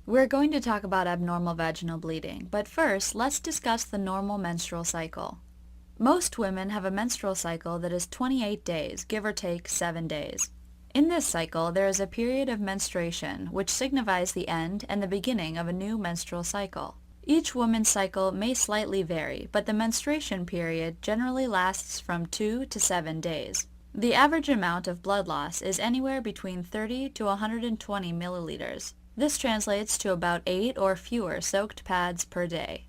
We're going to talk about abnormal vaginal bleeding, but first, let's discuss the normal menstrual cycle. Most women have a menstrual cycle that is 28 days, give or take 7 days. In this cycle, there is a period of menstruation, which signifies the end and the beginning of a new menstrual cycle. Each woman's cycle may slightly vary, but the menstruation period generally lasts from 2 to 7 days. The average amount of blood loss is anywhere between 30 to 120 milliliters. This translates to about 8 or fewer soaked pads per day.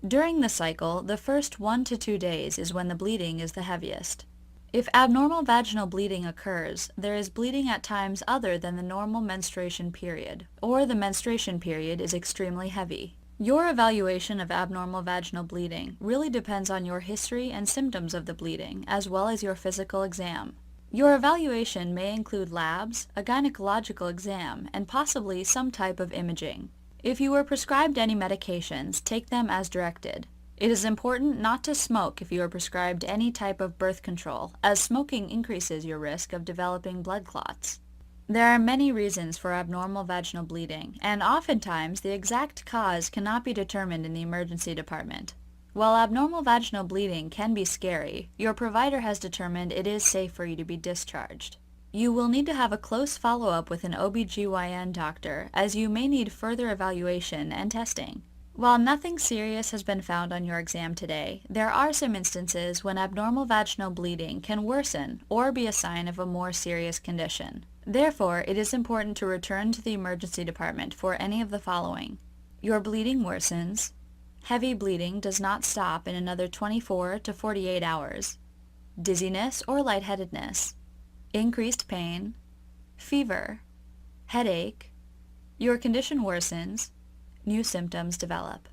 During the cycle, the first 1 to 2 days is when the bleeding is the heaviest. If abnormal vaginal bleeding occurs, there is bleeding at times other than the normal menstruation period, or the menstruation period is extremely heavy. Your evaluation of abnormal vaginal bleeding really depends on your history and symptoms of the bleeding, as well as your physical exam. Your evaluation may include labs, a gynecological exam, and possibly some type of imaging. If you were prescribed any medications, take them as directed. It is important not to smoke if you are prescribed any type of birth control, as smoking increases your risk of developing blood clots. There are many reasons for abnormal vaginal bleeding, and oftentimes the exact cause cannot be determined in the emergency department. While abnormal vaginal bleeding can be scary, your provider has determined it is safe for you to be discharged. You will need to have a close follow-up with an OB/GYN doctor, as you may need further evaluation and testing. While nothing serious has been found on your exam today, there are some instances when abnormal vaginal bleeding can worsen or be a sign of a more serious condition. Therefore, it is important to return to the emergency department for any of the following. Your bleeding worsens. Heavy bleeding does not stop in another 24 to 48 hours. Dizziness or lightheadedness. Increased pain. Fever. Headache. Your condition worsens. New symptoms develop.